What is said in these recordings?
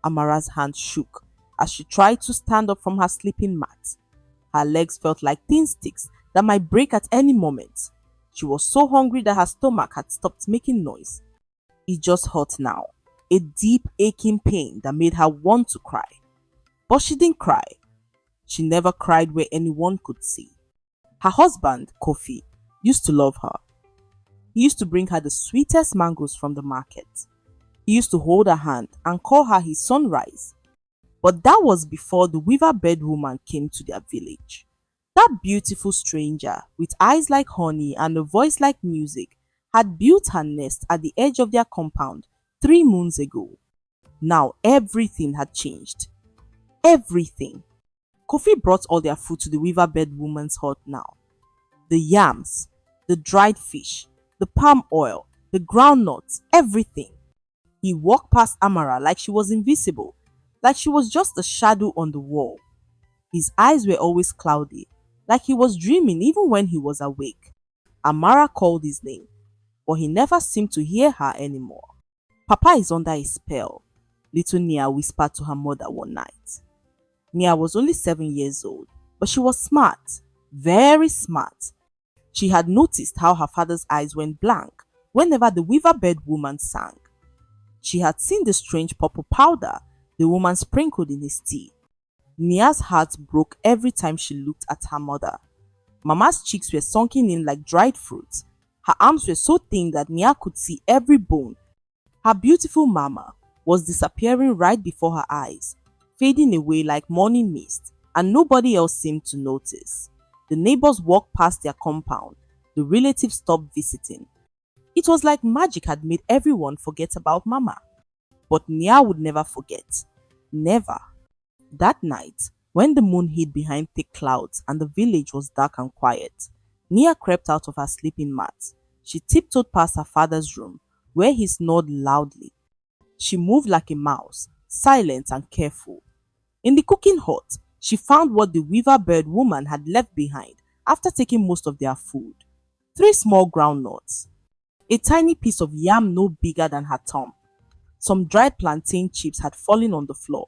Amara's hand shook as she tried to stand up from her sleeping mat. Her legs felt like thin sticks that might break at any moment. She was so hungry that her stomach had stopped making noise. It just hurt now, a deep aching pain that made her want to cry. But she didn't cry. She never cried where anyone could see. Her husband, Kofi, used to love her. He used to bring her the sweetest mangoes from the market. He used to hold her hand and call her his sunrise. But that was before the weaver bird woman came to their village. That beautiful stranger, with eyes like honey and a voice like music, had built her nest at the edge of their compound 3 moons ago. Now everything had changed. Everything. Kofi brought all their food to the weaver bird woman's hut now. The yams, the dried fish, the palm oil, the groundnuts, everything. He walked past Amara like she was invisible, like she was just a shadow on the wall. His eyes were always cloudy, like he was dreaming even when he was awake. Amara called his name, but he never seemed to hear her anymore. Papa is under a spell, little Nia whispered to her mother one night. Nia was only 7 years old, but she was smart, very smart. She had noticed how her father's eyes went blank whenever the weaver bird woman sang. She had seen the strange purple powder the woman sprinkled in his tea. Nia's heart broke every time she looked at her mother. Mama's cheeks were sunken in like dried fruit. Her arms were so thin that Nia could see every bone. Her beautiful mama was disappearing right before her eyes, fading away like morning mist, and nobody else seemed to notice. The neighbors walked past their compound. The relatives stopped visiting. It was like magic had made everyone forget about Mama. But Nia would never forget. Never. That night, when the moon hid behind thick clouds and the village was dark and quiet, Nia crept out of her sleeping mat. She tiptoed past her father's room, where he snored loudly. She moved like a mouse, silent and careful. In the cooking hut, she found what the weaver bird woman had left behind after taking most of their food. 3 small groundnuts, a tiny piece of yam no bigger than her thumb. Some dried plantain chips had fallen on the floor.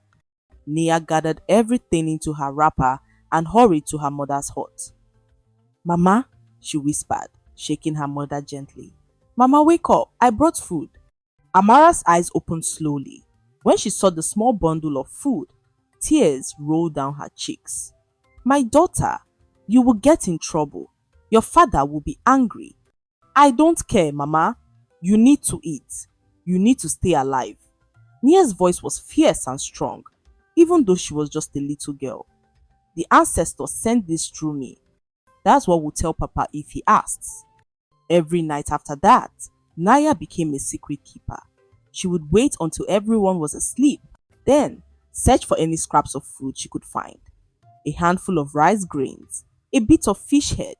Nia gathered everything into her wrapper and hurried to her mother's hut. "Mama," she whispered, shaking her mother gently. "Mama, wake up, I brought food." Amara's eyes opened slowly. When she saw the small bundle of food, tears rolled down her cheeks. "My daughter, you will get in trouble. Your father will be angry." "I don't care, Mama. You need to eat. You need to stay alive." Nia's voice was fierce and strong, even though she was just a little girl. "The ancestors sent this through me. That's what we'll tell Papa if he asks." Every night after that, Naya became a secret keeper. She would wait until everyone was asleep, then search for any scraps of food she could find. A handful of rice grains, a bit of fish head,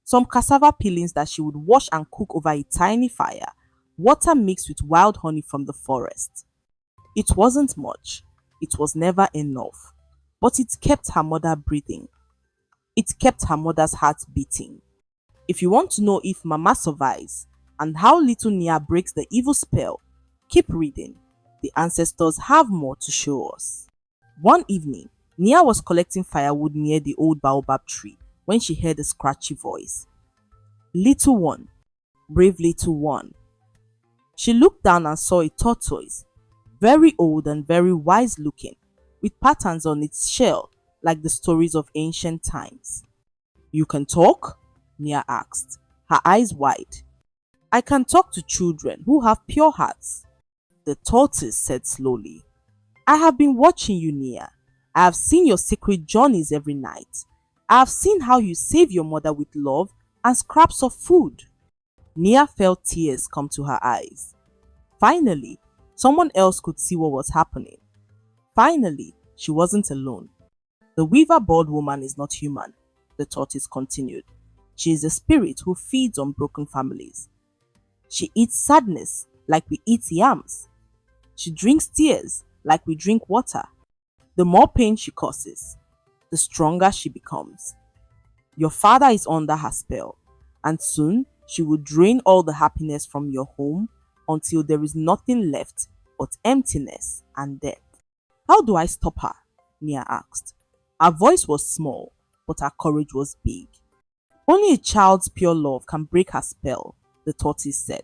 some cassava peelings that she would wash and cook over a tiny fire, water mixed with wild honey from the forest. It wasn't much. It was never enough. But it kept her mother breathing. It kept her mother's heart beating. If you want to know if Mama survives and how little Nia breaks the evil spell, keep reading. The ancestors have more to show us. One evening, Nia was collecting firewood near the old baobab tree when she heard a scratchy voice. "Little one, brave little one." She looked down and saw a tortoise, very old and very wise looking, with patterns on its shell like the stories of ancient times. "You can talk?" Nia asked, her eyes wide. "I can talk to children who have pure hearts," the tortoise said slowly. "I have been watching you, Nia. I have seen your secret journeys every night. I have seen how you save your mother with love and scraps of food." Nia felt tears come to her eyes. Finally, someone else could see what was happening. Finally, she wasn't alone. "The weaver bird woman is not human," the tortoise continued. "She is a spirit who feeds on broken families. She eats sadness like we eat yams. She drinks tears like we drink water. The more pain she causes, the stronger she becomes. Your father is under her spell, and soon she will drain all the happiness from your home until there is nothing left but emptiness and death." How do I stop her? Nia asked. Her voice was small, but her courage was big. Only a child's pure love can break her spell, the tortoise said.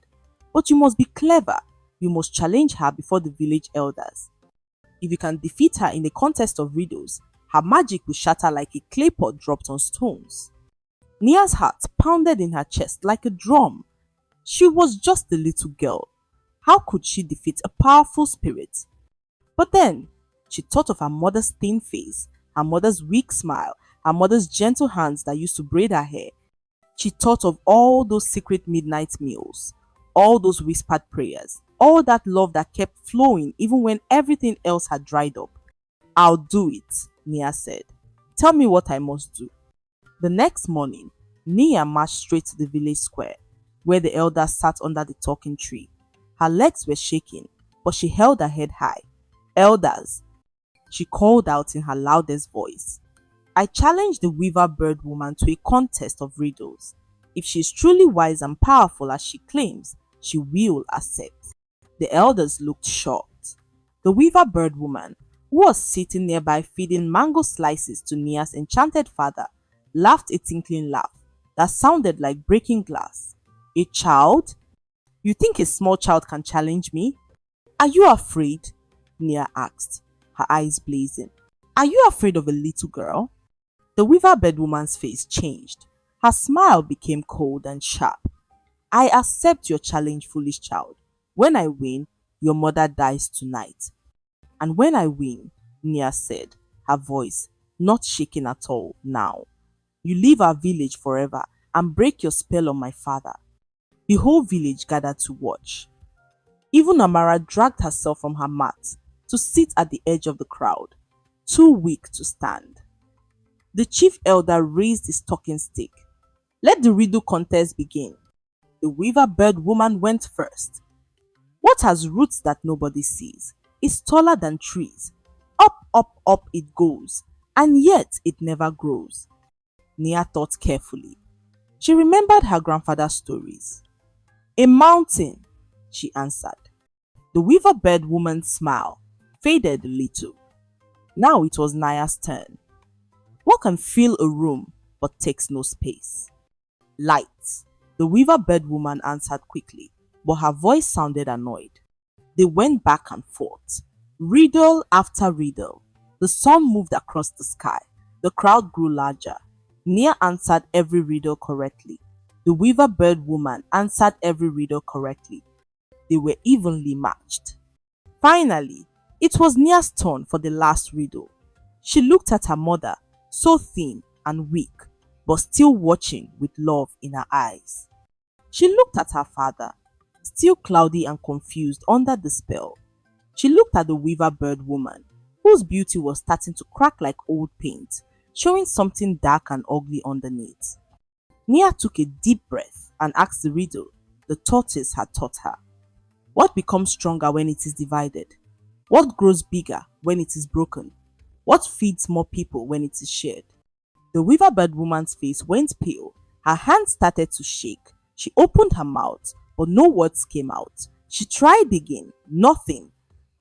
But you must be clever. You must challenge her before the village elders. If you can defeat her in a contest of riddles, her magic will shatter like a clay pot dropped on stones. Nia's heart pounded in her chest like a drum. She was just a little girl. How could she defeat a powerful spirit? But then, she thought of her mother's thin face, her mother's weak smile, her mother's gentle hands that used to braid her hair. She thought of all those secret midnight meals, all those whispered prayers, all that love that kept flowing even when everything else had dried up. I'll do it, Nia said. Tell me what I must do. The next morning, Nia marched straight to the village square, where the elders sat under the talking tree. Her legs were shaking, but she held her head high. Elders, she called out in her loudest voice. I challenge the weaver bird woman to a contest of riddles. If she is truly wise and powerful as she claims, she will accept. The elders looked shocked. The weaver bird woman, who was sitting nearby feeding mango slices to Nia's enchanted father, laughed a tinkling laugh that sounded like breaking glass. A child? You think a small child can challenge me? Are you afraid? Nia asked, her eyes blazing. Are you afraid of a little girl? The weaver bird woman's face changed. Her smile became cold and sharp. I accept your challenge, foolish child. When I win, your mother dies tonight. And when I win, Nia said, her voice not shaking at all now, you leave our village forever and break your spell on my father. The whole village gathered to watch. Even Amara dragged herself from her mat to sit at the edge of the crowd, too weak to stand. The chief elder raised his talking stick. Let the riddle contest begin. The weaver bird woman went first. What has roots that nobody sees, is taller than trees. Up, up, up it goes, and yet it never grows. Nia thought carefully. She remembered her grandfather's stories. A mountain, she answered. The weaver bird woman's smile faded a little. Now it was Nia's turn. What can fill a room but takes no space? Light, the weaver bird woman answered quickly, but her voice sounded annoyed. They went back and forth, riddle after riddle. The sun moved across the sky. The crowd grew larger. Nia answered every riddle correctly. The weaver bird woman answered every riddle correctly. They were evenly matched. Finally, it was Nia's turn for the last riddle. She looked at her mother, so thin and weak, but still watching with love in her eyes. She looked at her father, still cloudy and confused under the spell. She looked at the weaver bird woman, whose beauty was starting to crack like old paint, showing something dark and ugly underneath. Nia took a deep breath and asked the riddle the tortoise had taught her. What becomes stronger when it is divided? What grows bigger when it is broken? What feeds more people when it is shared? The weaver bird woman's face went pale. Her hands started to shake. She opened her mouth, but no words came out. She tried again. Nothing.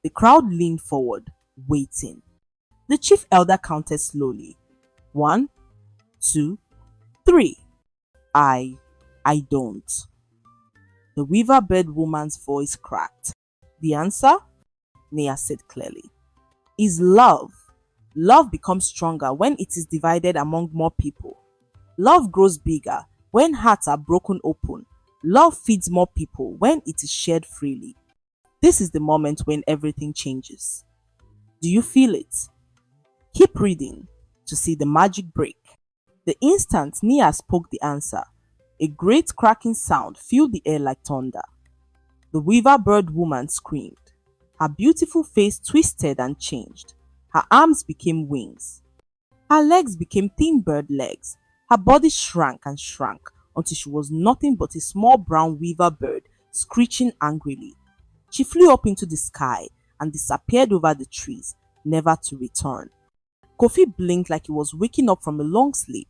The crowd leaned forward, waiting. The chief elder counted slowly. 1, 2, 3. I don't. The weaver bird woman's voice cracked. The answer? Nia said clearly. Is love. Love becomes stronger when it is divided among more people. Love grows bigger when hearts are broken open. Love feeds more people when it is shared freely. This is the moment when everything changes. Do you feel it? Keep reading to see the magic break. The instant Nia spoke the answer, a great cracking sound filled the air like thunder. The weaver bird woman screamed. Her beautiful face twisted and changed. Her arms became wings. Her legs became thin bird legs. Her body shrank and shrank until she was nothing but a small brown weaver bird screeching angrily. She flew up into the sky and disappeared over the trees, never to return. Kofi blinked like he was waking up from a long sleep.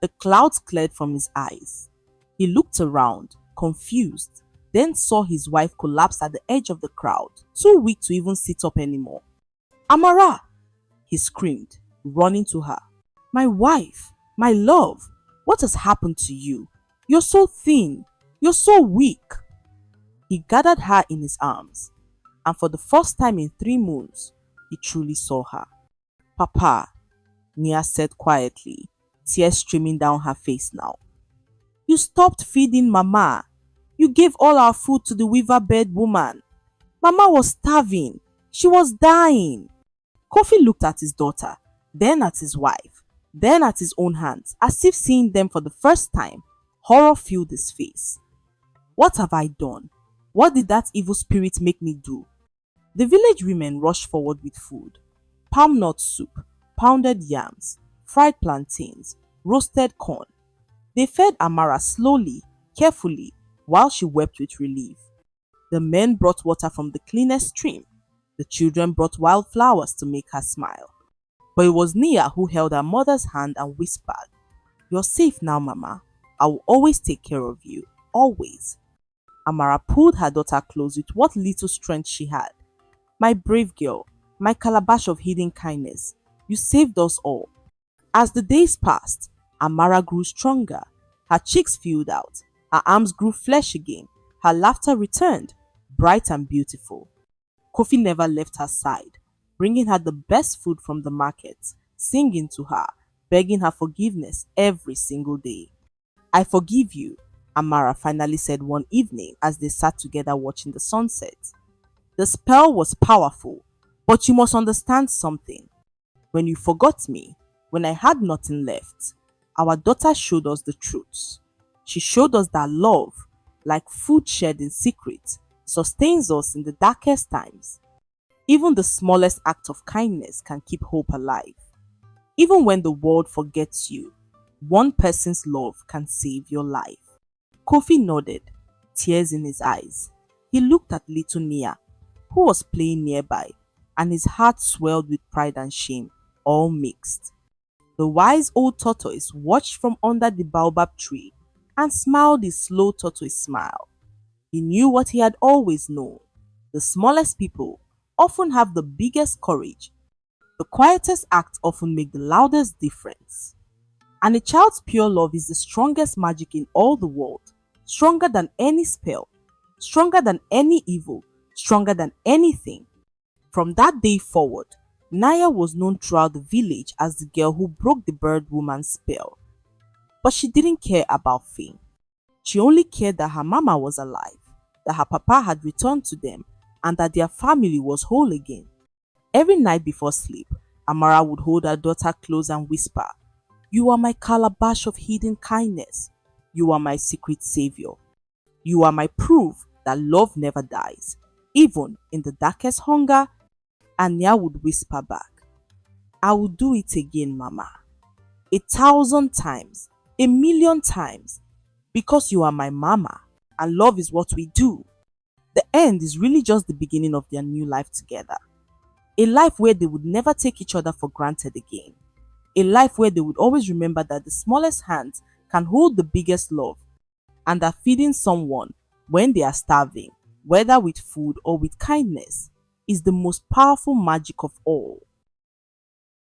The clouds cleared from his eyes. He looked around, confused, then saw his wife collapse at the edge of the crowd, too weak to even sit up anymore. Amara! He screamed, running to her. My wife! My love! What has happened to you? You're so thin. You're so weak. He gathered her in his arms, and for the first time in 3 moons, he truly saw her. Papa, Nia said quietly, tears streaming down her face now. You stopped feeding Mama. You gave all our food to the weaver bird woman. Mama was starving. She was dying. Kofi looked at his daughter, then at his wife, then at his own hands, as if seeing them for the first time. Horror filled his face. What have I done? What did that evil spirit make me do? The village women rushed forward with food. Palm nut soup, pounded yams, fried plantains, roasted corn. They fed Amara slowly, carefully, while she wept with relief. The men brought water from the cleanest stream. The children brought wildflowers to make her smile. But it was Nia who held her mother's hand and whispered, You're safe now, Mama. I will always take care of you. Always. Amara pulled her daughter close with what little strength she had. My brave girl, my calabash of hidden kindness, you saved us all. As the days passed, Amara grew stronger. Her cheeks filled out. Her arms grew flesh again. Her laughter returned, bright and beautiful. Kofi never left her side, bringing her the best food from the market, singing to her, begging her forgiveness every single day. I forgive you, Amara finally said one evening as they sat together watching the sunset. The spell was powerful, but you must understand something. When you forgot me, when I had nothing left, our daughter showed us the truth. She showed us that love, like food shared in secret, sustains us in the darkest times. Even the smallest act of kindness can keep hope alive. Even when the world forgets you, one person's love can save your life. Kofi nodded, tears in his eyes. He looked at little Nia, who was playing nearby, and his heart swelled with pride and shame, all mixed. The wise old tortoise watched from under the baobab tree and smiled his slow tortoise smile. He knew what he had always known. The smallest people often have the biggest courage. The quietest acts often make the loudest difference. And a child's pure love is the strongest magic in all the world, stronger than any spell, stronger than any evil, stronger than anything. From that day forward, Naya was known throughout the village as the girl who broke the bird woman's spell. But she didn't care about fame. She only cared that her mama was alive, that her papa had returned to them, and that their family was whole again. Every night before sleep, Amara would hold her daughter close and whisper, You are my calabash of hidden kindness. You are my secret savior. You are my proof that love never dies, even in the darkest hunger. And Nia would whisper back, I will do it again, Mama. 1,000 times, 1,000,000 times, because you are my mama, and love is what we do. The end is really just the beginning of their new life together. A life where they would never take each other for granted again. A life where they would always remember that the smallest hands can hold the biggest love, and that feeding someone when they are starving, whether with food or with kindness, is the most powerful magic of all.